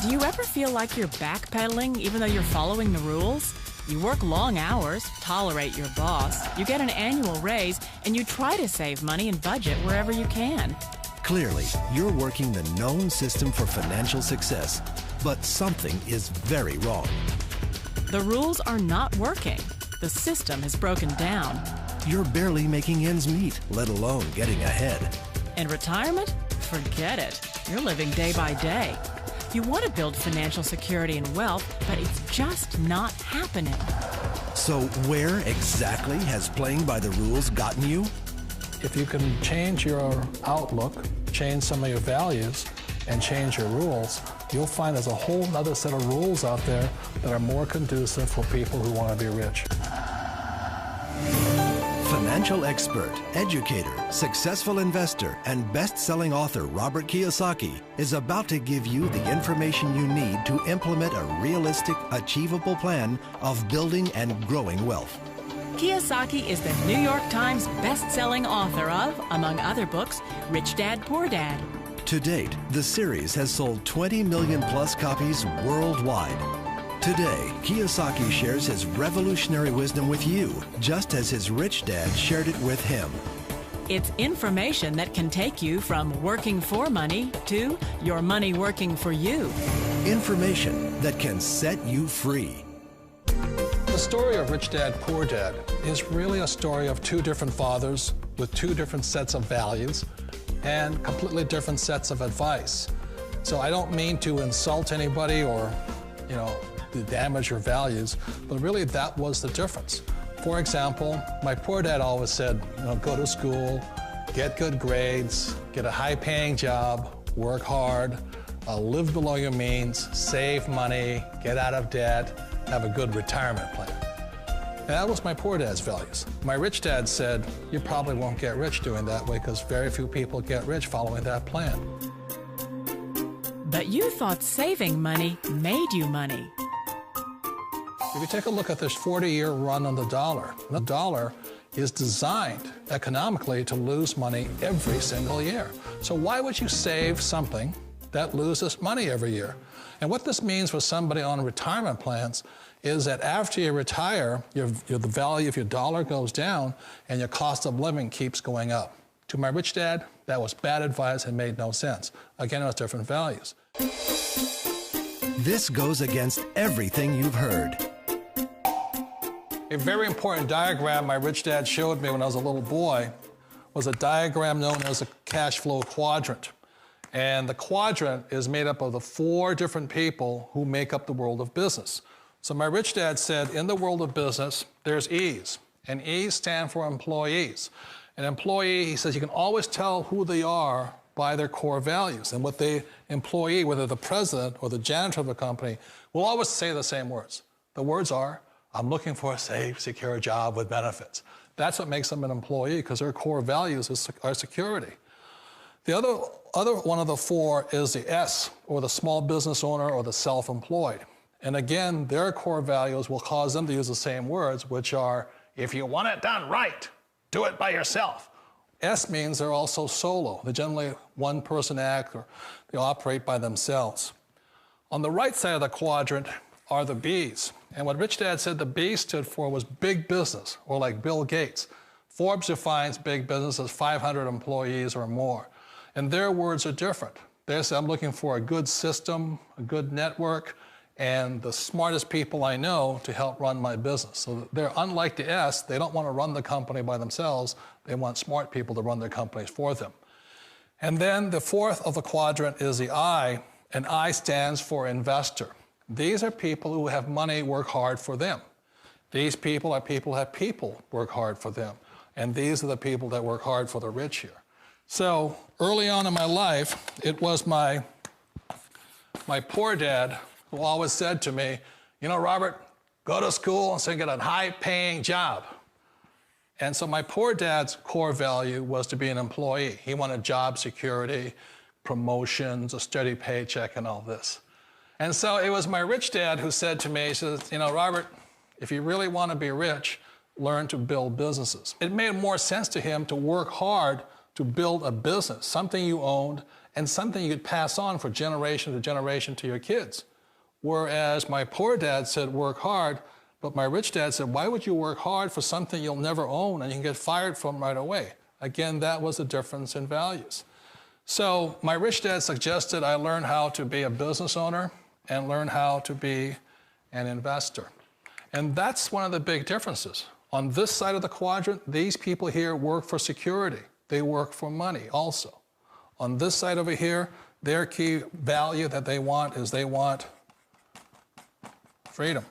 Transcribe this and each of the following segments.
Do you ever feel like you're backpedaling even though you're following the rules? You work long hours, tolerate your boss, you get an annual raise, and you try to save money and budget wherever you can. Clearly, you're working the known system for financial success, but something is very wrong. The rules are not working. The system has broken down. You're barely making ends meet, let alone getting ahead. And retirement? Forget it. You're living day by day. You want to build financial security and wealth, but it's just not happening. So where exactly has playing by the rules gotten you? If you can change your outlook, change some of your values, and change your rules, you'll find there's a whole other set of rules out there that are more conducive for people who want to be rich. Financial expert, educator, successful investor, and best-selling author Robert Kiyosaki is about to give you the information you need to implement a realistic, achievable plan of building and growing wealth. Kiyosaki is the New York Times best-selling author of, among other books, Rich Dad, Poor Dad. To date, the series has sold 20 million plus copies worldwide. Today, Kiyosaki shares his revolutionary wisdom with you, just as his rich dad shared it with him. It's information that can take you from working for money to your money working for you. Information that can set you free. The story of Rich Dad, Poor Dad is really a story of two different fathers with two different sets of values and completely different sets of advice. So I don't mean to insult anybody or, to damage your values, but really that was the difference. For example, my poor dad always said, go to school, get good grades, get a high-paying job, work hard, live below your means, save money, get out of debt, have a good retirement plan. And that was my poor dad's values. My rich dad said, you probably won't get rich doing that way because very few people get rich following that plan. But you thought saving money made you money. If you take a look at this 40-year run on the dollar is designed economically to lose money every single year. So why would you save something that loses money every year? And what this means for somebody on retirement plans is that after you retire, the value of your dollar goes down and your cost of living keeps going up. To my rich dad, that was bad advice and made no sense. Again, it was different values. This goes against everything you've heard. A very important diagram my rich dad showed me when I was a little boy was a diagram known as a cash flow quadrant. And the quadrant is made up of the four different people who make up the world of business. So my rich dad said, in the world of business, there's E's, and E's stand for employees. An employee, he says, you can always tell who they are by their core values. And what the employee, whether the president or the janitor of the company, will always say the same words. The words are, I'm looking for a safe, secure job with benefits. That's what makes them an employee, because their core values are security. The other one of the four is the S, or the small business owner or the self-employed. And again, their core values will cause them to use the same words, which are, if you want it done right, do it by yourself. S means they're also solo. They're generally one-person act, or they operate by themselves. On the right side of the quadrant are the B's. And what Rich Dad said the B stood for was big business, or like Bill Gates. Forbes defines big business as 500 employees or more. And their words are different. They say, I'm looking for a good system, a good network, and the smartest people I know to help run my business. So they're unlike the S. They don't want to run the company by themselves. They want smart people to run their companies for them. And then the fourth of the quadrant is the I, and I stands for investor. These are people who have money work hard for them. These people are people who have people work hard for them. And these are the people that work hard for the rich here. So early on in my life, it was my poor dad who always said to me, Robert, go to school and get a high-paying job. And so my poor dad's core value was to be an employee. He wanted job security, promotions, a steady paycheck, and all this. And so it was my rich dad who said to me, he says, Robert, if you really want to be rich, learn to build businesses. It made more sense to him to work hard to build a business, something you owned and something you could pass on for generation to generation to your kids. Whereas my poor dad said, work hard, but my rich dad said, why would you work hard for something you'll never own and you can get fired from right away? Again, that was the difference in values. So my rich dad suggested I learn how to be a business owner and learn how to be an investor. And that's one of the big differences. On this side of the quadrant, these people here work for security. They work for money also. On this side over here, their key value that they want is they want freedom.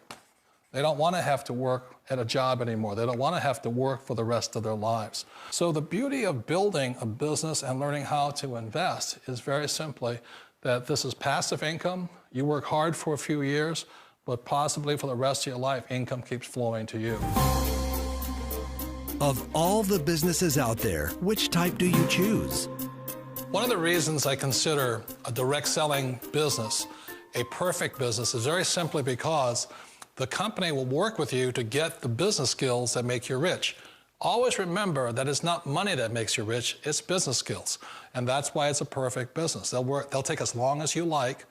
They don't want to have to work at a job anymore. They don't want to have to work for the rest of their lives. So the beauty of building a business and learning how to invest is very simply that this is passive income. You work hard for a few years, but possibly for the rest of your life, income keeps flowing to you. Of all the businesses out there, which type do you choose? One of the reasons I consider a direct selling business a perfect business is very simply because the company will work with you to get the business skills that make you rich. Always remember that it's not money that makes you rich, it's business skills. And that's why it's a perfect business. They'll take as long as you like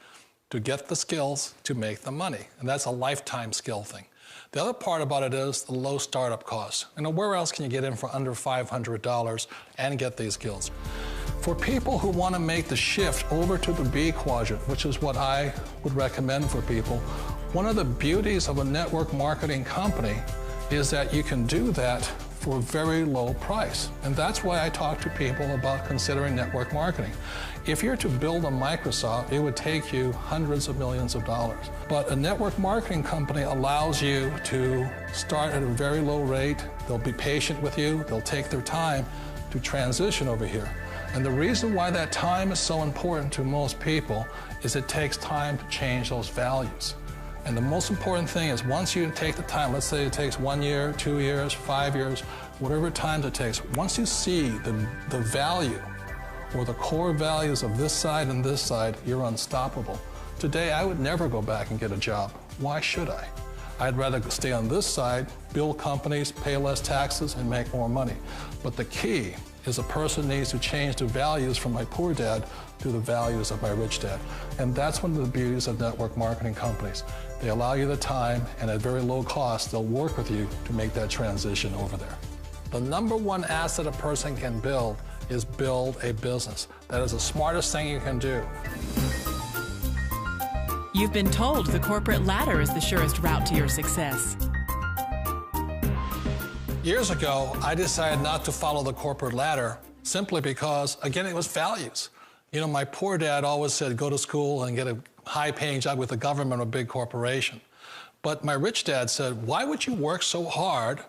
to get the skills to make the money. And that's a lifetime skill thing. The other part about it is the low startup costs. You know, where else can you get in for under $500 and get these skills? For people who want to make the shift over to the B quadrant, which is what I would recommend for people, one of the beauties of a network marketing company is that you can do that for a very low price. And that's why I talk to people about considering network marketing. If you're to build a Microsoft, it would take you hundreds of millions of dollars. But a network marketing company allows you to start at a very low rate. They'll be patient with you. They'll take their time to transition over here. And the reason why that time is so important to most people is it takes time to change those values. And the most important thing is once you take the time, let's say it takes 1 year, 2 years, 5 years, whatever time it takes, once you see the value or the core values of this side and this side, you're unstoppable. Today, I would never go back and get a job. Why should I? I'd rather stay on this side, build companies, pay less taxes, and make more money. But the key is a person needs to change the values from my poor dad to the values of my rich dad. And that's one of the beauties of network marketing companies. They allow you the time, and at very low cost, they'll work with you to make that transition over there. The number one asset a person can build is build a business. That is the smartest thing you can do. You've been told the corporate ladder is the surest route to your success. Years ago, I decided not to follow the corporate ladder simply because, again, it was values. You know, my poor dad always said, go to school and get a high-paying job with the government or a big corporation. But my rich dad said, why would you work so hard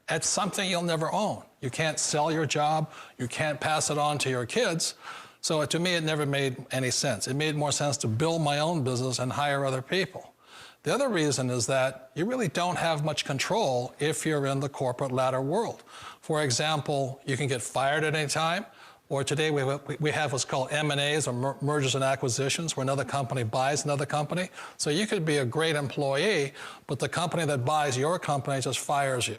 at something you'll never own? You can't sell your job. You can't pass it on to your kids. So to me, it never made any sense. It made more sense to build my own business and hire other people. The other reason is that you really don't have much control if you're in the corporate ladder world. For example, you can get fired at any time, or today we have what's called M&As, or mergers and acquisitions, where another company buys another company. So you could be a great employee, but the company that buys your company just fires you.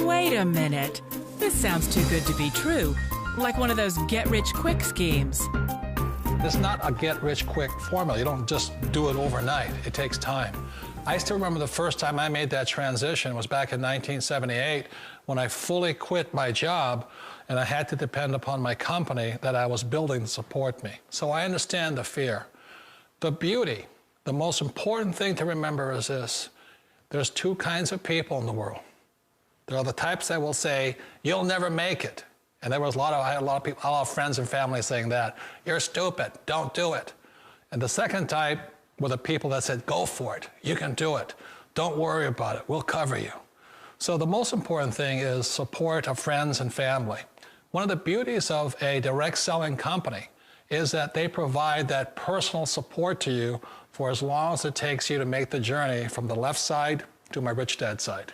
Wait a minute. This sounds too good to be true. Like one of those get-rich-quick schemes. It's not a get-rich-quick formula. You don't just do it overnight. It takes time. I still remember the first time I made that transition was back in 1978 when I fully quit my job and I had to depend upon my company that I was building to support me. So I understand the fear. The beauty, the most important thing to remember is this. There's two kinds of people in the world. There are the types that will say, you'll never make it. And I had a lot of friends and family saying that. You're stupid, don't do it. And the second type were the people that said, go for it, you can do it. Don't worry about it, we'll cover you. So the most important thing is support of friends and family. One of the beauties of a direct selling company is that they provide that personal support to you for as long as it takes you to make the journey from the left side to my rich dad side.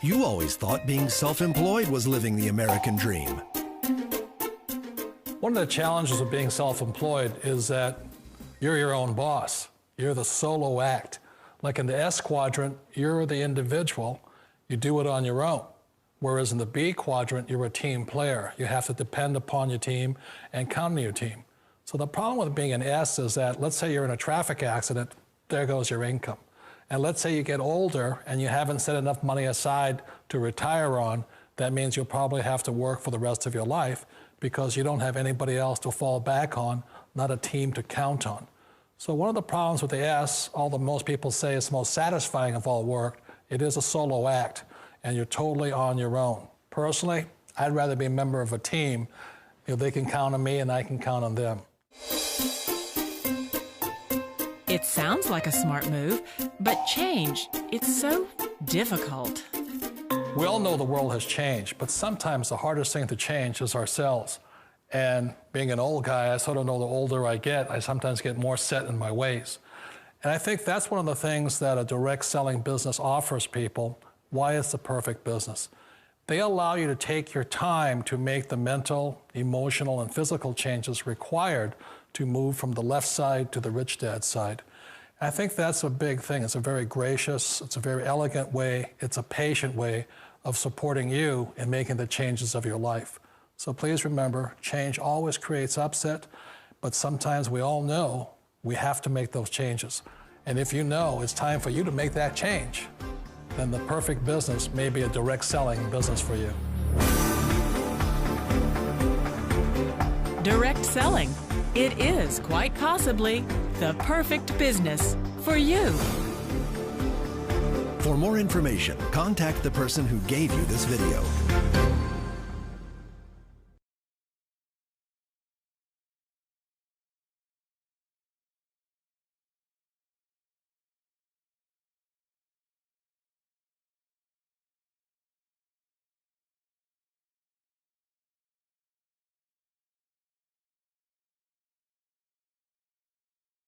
You always thought being self-employed was living the American dream. One of the challenges of being self-employed is that you're your own boss. You're the solo act. Like in the S quadrant, you're the individual. You do it on your own. Whereas in the B quadrant, you're a team player. You have to depend upon your team and count on your team. So the problem with being an S is that, let's say you're in a traffic accident, there goes your income. And let's say you get older and you haven't set enough money aside to retire on, that means you'll probably have to work for the rest of your life because you don't have anybody else to fall back on, not a team to count on. So one of the problems with the S, although most people say it's the most satisfying of all work, it is a solo act, and you're totally on your own. Personally, I'd rather be a member of a team. They can count on me and I can count on them. It sounds like a smart move, but change, it's so difficult. We all know the world has changed, but sometimes the hardest thing to change is ourselves. And being an old guy, I sort of know the older I get, I sometimes get more set in my ways. And I think that's one of the things that a direct selling business offers people, why it's the perfect business. They allow you to take your time to make the mental, emotional, and physical changes required to move from the left side to the rich dad side. And I think that's a big thing. It's a very gracious, it's a very elegant way, it's a patient way of supporting you in making the changes of your life. So please remember, change always creates upset, but sometimes we all know we have to make those changes. And if you know it's time for you to make that change, then the perfect business may be a direct selling business for you. Direct selling. It is quite possibly the perfect business for you. For more information, contact the person who gave you this video.